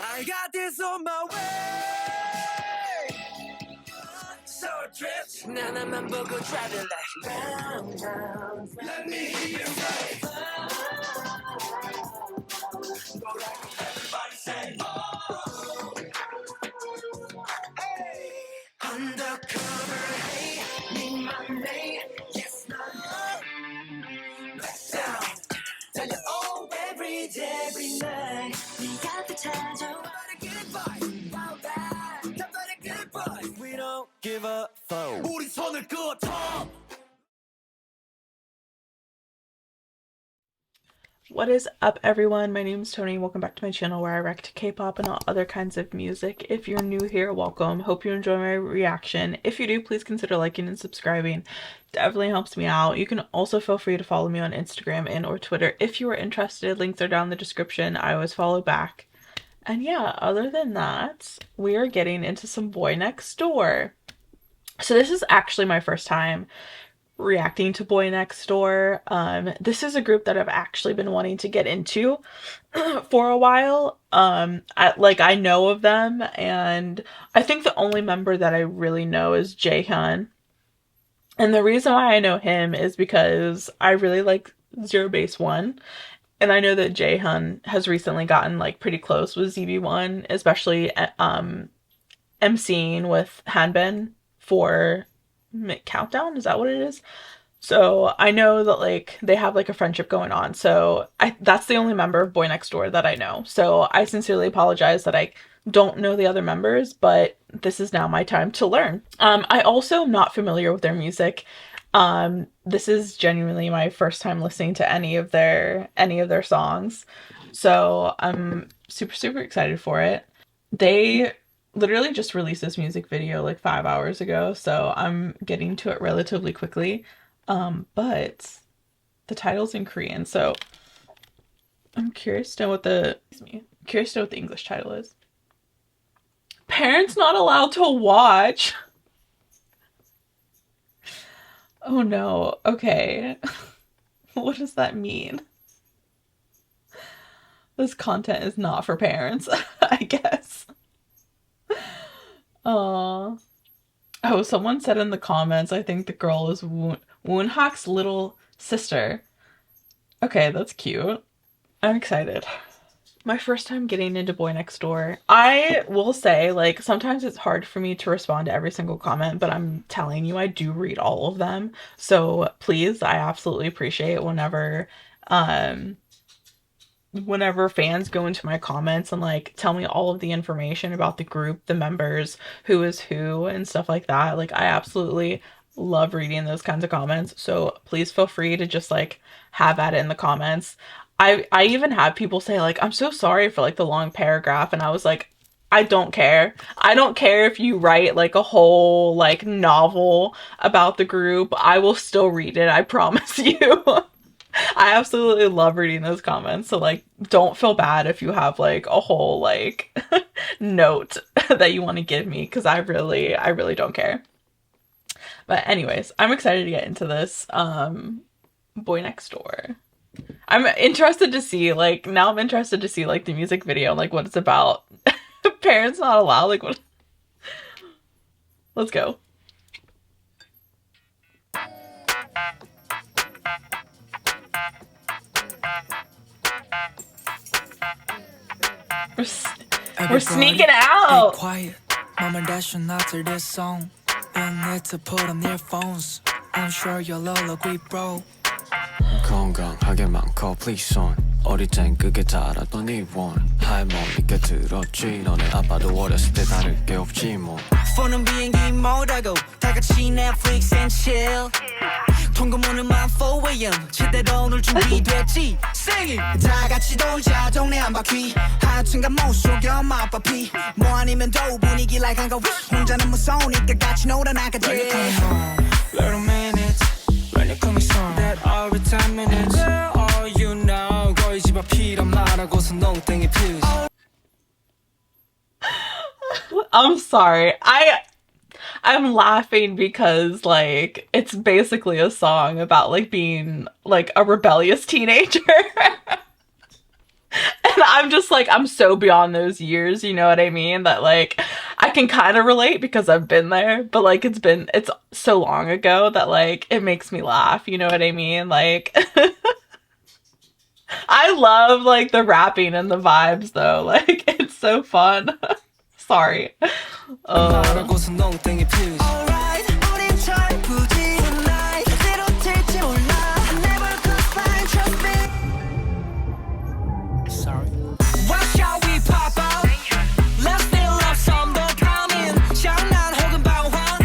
I got this on my way. So drift. 나나만 보고 driving like round, round. Let me hear you say. Everybody say oh. Hey. Undercover, hey, need my name. Yes, no. Back down. Tell you all every day, every night. We got the time. We don't give a fuck. 우리 손을 그어줘. What is up, everyone? My name is Tony. Welcome back to my channel where I react to K-pop and all other kinds of music. If you're new here, welcome. Hope you enjoy my reaction. If you do, please consider liking and subscribing. Definitely helps me out. You can also feel free to follow me on Instagram and or Twitter if you are interested. Links are down in the description. I always follow back. And yeah, other than that, we are getting into some Boy Next Door. So this is actually my first time reacting to Boy Next Door. This is a group that I've actually been wanting to get into for a while. I know of them, and I think the only member that I really know is Jaehyun. And the reason why I know him is because I really like Zero Base One. And I know that Jaehyun has recently gotten like pretty close with ZB1, especially emceeing with Hanbin for Countdown. Is that what it is? So I know that like they have like a friendship going on. So that's the only member of Boy Next Door that I know. So I sincerely apologize that I don't know the other members, but this is now my time to learn. I also am not familiar with their music. This is genuinely my first time listening to any of their songs. So I'm super excited for it. They literally just released this music video like 5 hours ago, so I'm getting to it relatively quickly. But the title's in Korean, so I'm curious to know what the English title is. Parents not allowed to watch. Oh no, okay. What does that mean? This content is not for parents, I guess. Oh, someone said in the comments, I think the girl is Woonhak's little sister. Okay, that's cute. I'm excited. My first time getting into Boy Next Door. I will say, like, sometimes it's hard for me to respond to every single comment, but I'm telling you, I do read all of them. So please, I absolutely appreciate whenever fans go into my comments and like tell me all of the information about the group, the members, who is who, and stuff like that. Like, I absolutely love reading those kinds of comments. So please feel free to just like have at it in the comments. I even had people say like, I'm so sorry for like the long paragraph, and I was like, I don't care. I don't care if you write like a whole like novel about the group. I will still read it, I promise you. I absolutely love reading those comments. So like, don't feel bad if you have like a whole like note that you want to give me, because I really don't care. But anyways, I'm excited to get into this Boy Next Door. I'm interested to see like the music video, like what it's about. Parents not allowed, like what? Let's go. We're sneaking out. Be quiet. Mom and dad should not hear this song. And need to put on their phones. I'm sure you'll all agree, bro. 건강하게 많고 please on 어릴 땐 그게 다라던 이원 할머니께 들었지 너네 아빠도 어렸을 때 다를 게 없지 뭐 폰은 비행기 모드고 다같이 Netflix and chill 통금오는 만 4am 제대로 놀 준비됐지 Sing it 다같이 돌자 동네 한 바퀴 하여튼간 못 속여 엄마 아빠 피 뭐 아니면 더 분위기 like 한가 혼자는 무서우니까 같이 놀아나가지 Little minutes When you're coming soon That every 10 minutes All you know 거의 집 앞 필요 말하고서 농땡이 피우지 I'm sorry. I'm laughing because like it's basically a song about like being like a rebellious teenager. I'm just like, I'm so beyond those years, you know what I mean? That like, I can kind of relate because I've been there, but like, it's so long ago that like, it makes me laugh, you know what I mean? Like, I love like the rapping and the vibes though, like, it's so fun. Sorry. 말하고서 농땡이 피우지 Alright 우린 철부지 Tonight 어디로 튈지 몰라 Never could find trust me Sorry What shall we pop out? Let's feel love some 더 coming 장난 혹은 방황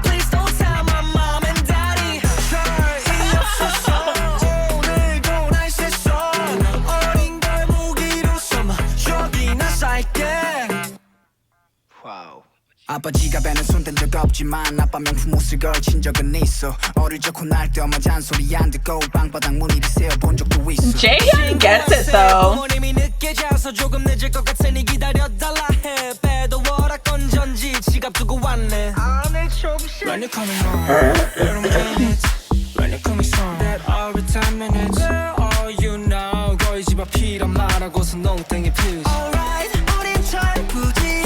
Please don't tell my mom and daddy 별이 없었어 오늘도 날 셌어 어린 걸 무기로 삼아 저기나 살게 Wow. 아빠 지갑에는 손댄 적 없지만 아빠 명품 옷을 걸친 적은 있어 어릴 적 혼날 때 엄마 잔소리 안 듣고 방바닥 무늬를 세워본 적도 있어 Jaehyun gets it though. 부모님이 늦게 자서 조금 늦을 것 같으니 기다려달라 해 배도 월화건전지 지갑 두고 왔네 When you coming home little minutes When you coming home that every 10 minutes All you know 거의 집 앞 이란 말하고서 농땡이 피우지 Alright 우린 철부지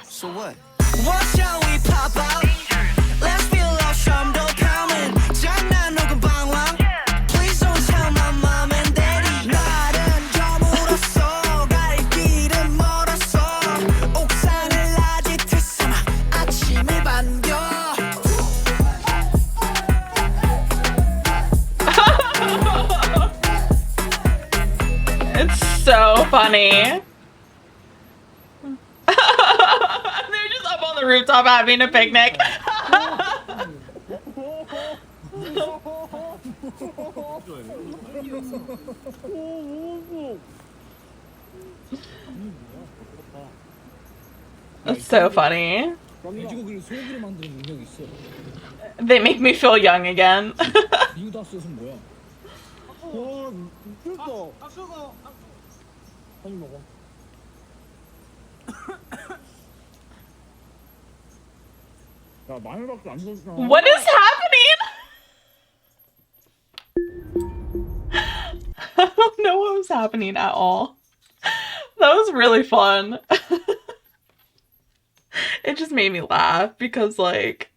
So what? What shall we pop out? Let's feel love some 더 coming 장난 혹은 방황 Please don't tell my mom and daddy 날은 저물었어 갈 길은 멀었어 옥상을 아지트 삼아 아침을 반겨 It's so funny. They're just up on the rooftop having a picnic. That's so funny. 돼지고기를 소고기로 만드는 능력이 있어. They make me feel young again. 미우다스는 뭐야? 와, 미쳤어. 아까가 빨리 먹어. 야, 마늘밖에 안 넣었잖아. What is happening? I don't know what was happening at all. That was really fun. It just made me laugh because like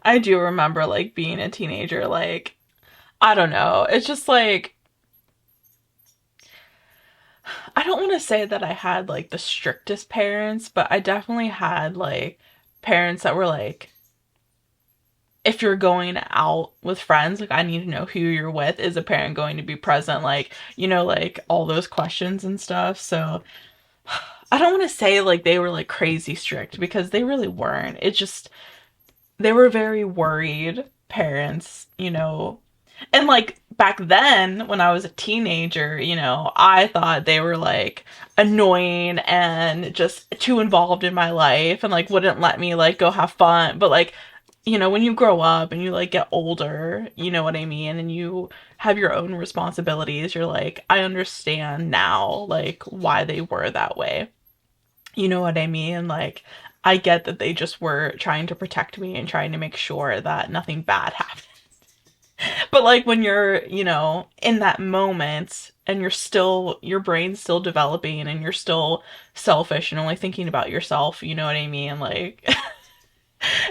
I do remember like being a teenager, like I don't know, it's just like I don't want to say that I had like the strictest parents, but I definitely had like parents that were like, if you're going out with friends, like I need to know who you're with. Is a parent going to be present? Like, you know, like all those questions and stuff. So I don't want to say like they were like crazy strict because they really weren't. It just, they were very worried parents, you know. And like back then when I was a teenager, you know, I thought they were like annoying and just too involved in my life and like wouldn't let me like go have fun. But like, you know, when you grow up and you like get older, you know what I mean? And you have your own responsibilities, you're like, I understand now like why they were that way. You know what I mean? Like, I get that they just were trying to protect me and trying to make sure that nothing bad happened. But like when you're, you know, in that moment and you're still, your brain's still developing and you're still selfish and only thinking about yourself, you know what I mean? Like,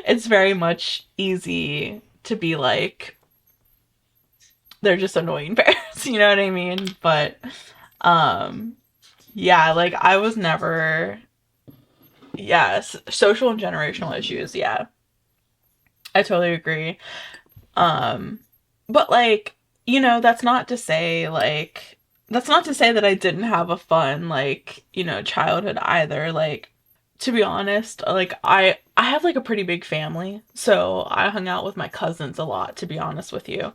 it's very much easy to be like, they're just annoying parents, you know what I mean? But, yeah, like I was never, yes, social and generational issues, yeah. I totally agree. But like, you know, that's not to say that I didn't have a fun, like, you know, childhood either. Like, to be honest, like I have like a pretty big family, so I hung out with my cousins a lot, to be honest with you.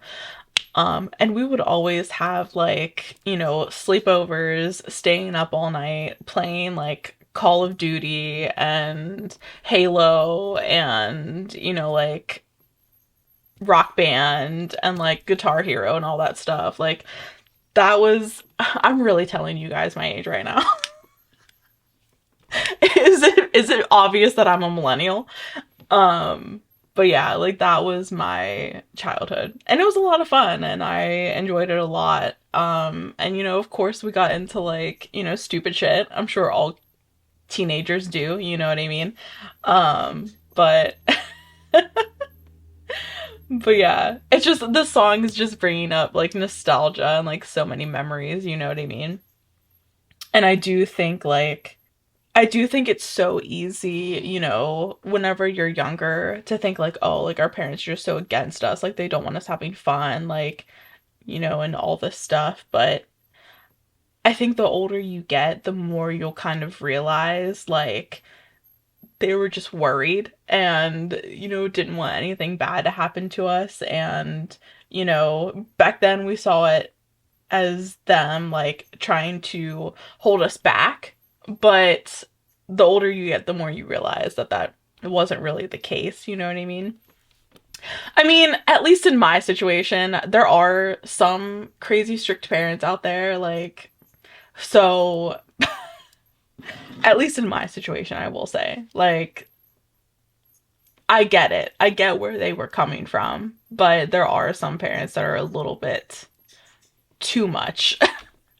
And we would always have like, you know, sleepovers, staying up all night, playing like Call of Duty and Halo and, you know, like Rock Band and like Guitar Hero and all that stuff. Like that was, I'm really telling you guys my age right now. Is it obvious that I'm a millennial? But But yeah, like that was my childhood. And it was a lot of fun and I enjoyed it a lot. And you know, of course we got into like, you know, stupid shit. I'm sure all teenagers do, you know what I mean? But but yeah, it's just the song is just bringing up like nostalgia and like so many memories, you know what I mean? And I do think it's so easy, you know, whenever you're younger to think like, oh, like our parents are just so against us, like they don't want us having fun, like, you know, and all this stuff. But I think the older you get, the more you'll kind of realize like they were just worried and, you know, didn't want anything bad to happen to us. And, you know, back then we saw it as them like trying to hold us back, but the older you get, the more you realize that that wasn't really the case, you know what I mean? I mean, at least in my situation, there are some crazy strict parents out there, like, so at least in my situation, I will say, like, I get it. I get where they were coming from, but there are some parents that are a little bit too much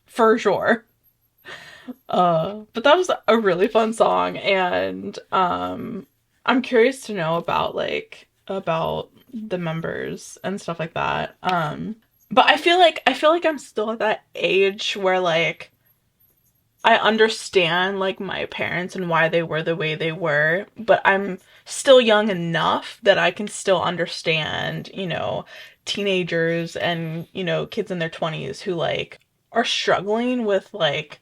for sure. But that was a really fun song, and I'm curious to know about like about the members and stuff like that. But I feel like I'm still at that age where like I understand like my parents and why they were the way they were, but I'm still young enough that I can still understand, you know, teenagers and, you know, kids in their 20s who like are struggling with like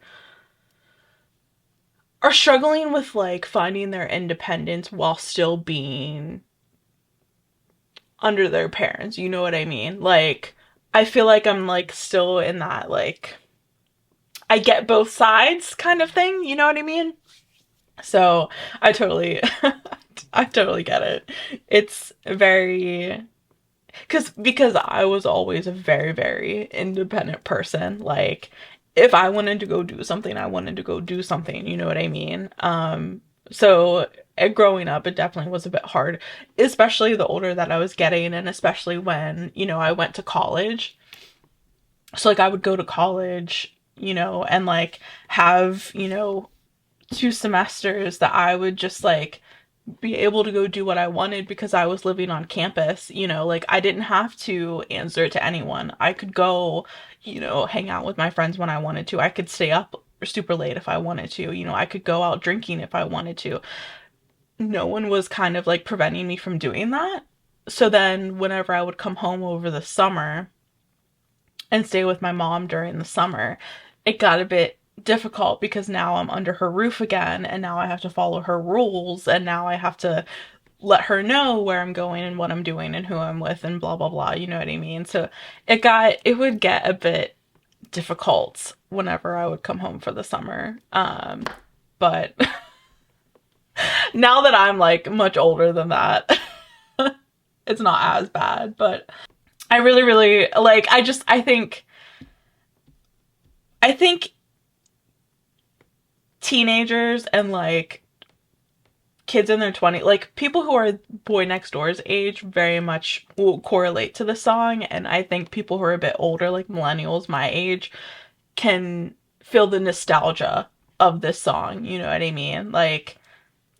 finding their independence while still being under their parents. You know what I mean? Like I feel like I'm like still in that like I get both sides kind of thing, you know what I mean? So I totally I totally get it. It's very because I was always a very, very independent person. Like, if I wanted to go do something, I wanted to go do something. You know what I mean? So growing up, it definitely was a bit hard, especially the older that I was getting, and especially when, you know, I went to college. So, like, I would go to college, you know, and like have, you know, 2 semesters that I would just like be able to go do what I wanted because I was living on campus, you know, like I didn't have to answer to anyone. I could go, you know, hang out with my friends when I wanted to. I could stay up super late if I wanted to. You know, I could go out drinking if I wanted to. No one was kind of like preventing me from doing that. So then whenever I would come home over the summer and stay with my mom during the summer, it got a bit difficult because now I'm under her roof again and now I have to follow her rules and now I have to let her know where I'm going and what I'm doing and who I'm with and blah blah blah, you know what I mean? So it would get a bit difficult whenever I would come home for the summer. But now that I'm like much older than that, it's not as bad, but I really really like I think teenagers and like kids in their 20s, like people who are Boy Next Door's age very much will correlate to the song, and I think people who are a bit older, like millennials my age, can feel the nostalgia of this song, you know what I mean? Like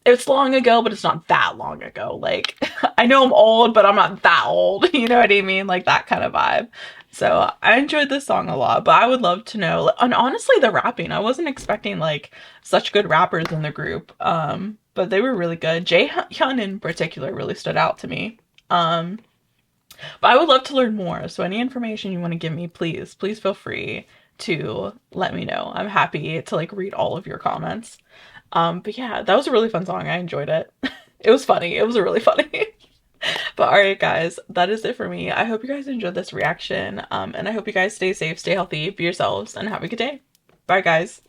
it's long ago, but it's not that long ago. Like, I know I'm old, but I'm not that old. You know what I mean? Like that kind of vibe. So I enjoyed this song a lot, but I would love to know, and honestly, the rapping, I wasn't expecting like such good rappers in the group. But they were really good. Jaehyun in particular really stood out to me. But I would love to learn more. So any information you want to give me, please feel free to let me know. I'm happy to like read all of your comments. But yeah, that was a really fun song. I enjoyed it. It was funny. It was really funny. But alright guys, that is it for me. I hope you guys enjoyed this reaction. And I hope you guys stay safe, stay healthy, be yourselves, and have a good day. Bye guys.